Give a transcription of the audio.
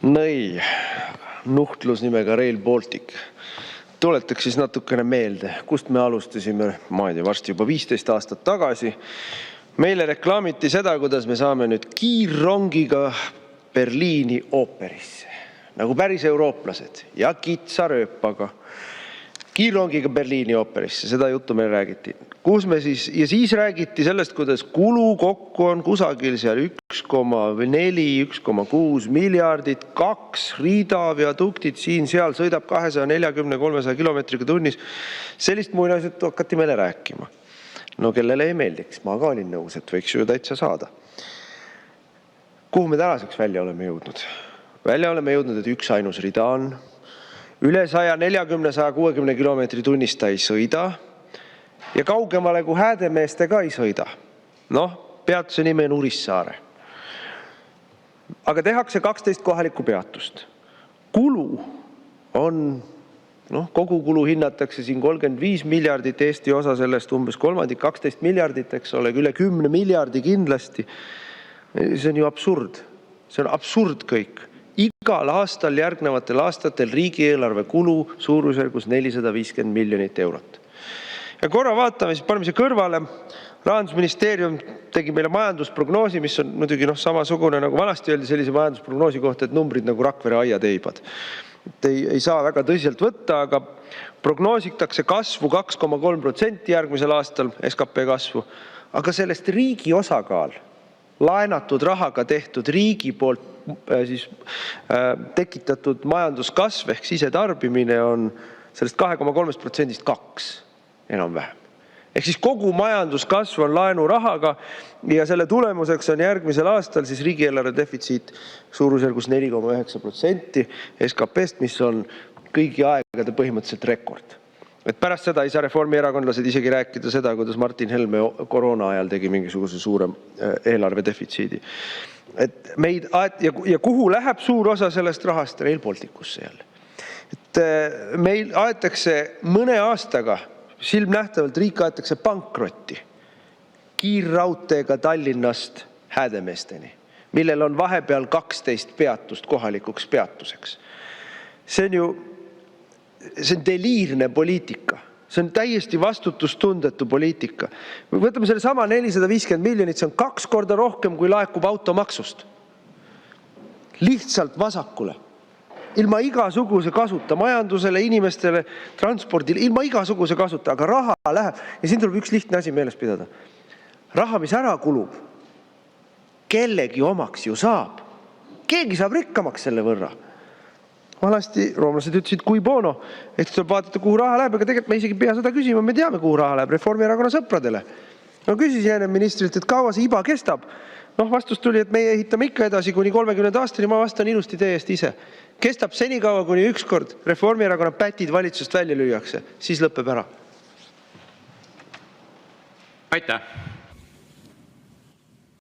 Nõi, nuhtlus nimega Rail Baltic. Tuletaks siis natukene meelde, kust me alustasime, ma ei tea, varsti juba 15 aastat tagasi. Meile reklaamiti seda, kuidas me saame nüüd kiirrongiga Berliini ooperisse. Nagu päris eurooplased ja kitsarööpaga. Kiirrongiga Berliini ooperisse, seda juttu meil räägiti. Ja siis räägiti sellest, kuidas kulu kokku on kusagil seal 1,4, 1,6 miljardit, 2 rida viaduktid siin-seal, sõidab 240-300 kilomeetriga tunnis. Sellist muinasjuttu hakati meile rääkima. No kellele ei meeldiks, ma ka olin nõus, et võiks ju täitsa saada. Kuhu me tänaseks välja oleme jõudnud? Välja oleme jõudnud, et üks ainus rida on. Üle 140-160 kilomeetri tunnis ta ei sõida ja kaugemale kui Häädemeeste ka ei sõida. Peatuse nimi on Urissaare. Aga tehakse 12 kohalikku peatust. Kulu on, kogu kulu hinnatakse siin 35 miljardit, Eesti osa sellest umbes kolmandik, 12 miljardit, eks ole, üle 10 miljardi kindlasti. See on ju absurd. See on absurd kõik. Igal aastal järgnevatel aastatel riigieelarve kulu suurusjärgus 450 miljonit eurot. Ja korra vaatame, siis paneme see kõrvale. Rahandusministeerium tegi meile majandusprognoosi, mis on muidugi samasugune nagu vanasti öeldi sellise majandusprognoosi kohta, et numbrid nagu Rakvere aiateibad. Ei saa väga tõsiselt võtta, aga prognoositakse kasvu 2,3% järgmisel aastal, SKP kasvu. Aga sellest riigi osakaal, laenatud rahaga tehtud riigi poolt siis tekitatud majanduskasv ehk sisetarbimine on sellest 2,3%-st 2 enam-vähem. Ehk siis kogu majanduskasv on laenurahaga ja selle tulemuseks on järgmisel aastal siis riigieelarve defitsiit suurusjärgus 4,9% SKP-st, mis on kõigi aegade põhimõtteliselt rekord. Et pärast seda ei saa reformierakondlased isegi rääkida seda, kuidas Martin Helme koroona ajal tegi mingisuguse suurem eelarve defitsiidi. Ja kuhu läheb suur osa sellest rahast? Rail Balticusse jälle. Meil aetakse mõne aastaga, silmnähtavalt riik aetakse pankrotti kiirraudteega Tallinnast Häädemeesteni, millel on vahepeal 12 peatust kohalikuks peatuseks. See on deliirne poliitika. See on täiesti vastutustundetu poliitika. Võtame selle sama 450 miljonit, see on 2 korda rohkem, kui laekub automaksust. Lihtsalt vasakule. Ilma igasuguse kasuta majandusele, inimestele, transpordile, ilma igasuguse kasuta, aga raha läheb. Ja siin tuleb üks lihtne asi meeles pidada. Raha, mis ära kulub, kellegi omaks ju saab. Keegi saab rikkamaks selle võrra. Valasti roomlased ütlesid, kui bono, et tuleb vaadata, kuhu raha läheb, aga tegelikult me isegi pea seda küsima, me teame, kuhu raha läheb Reformierakonna sõpradele. Küsisin enne ministrilt, et kaua see iba kestab. Vastus tuli, et meie ehitame ikka edasi kuni 30 aastani, ma vastan ilusti teie eest ise. Kestab senikaua, kuni ükskord Reformierakonna pätid valitsusest välja lüüakse, siis lõpeb ära. Aitäh!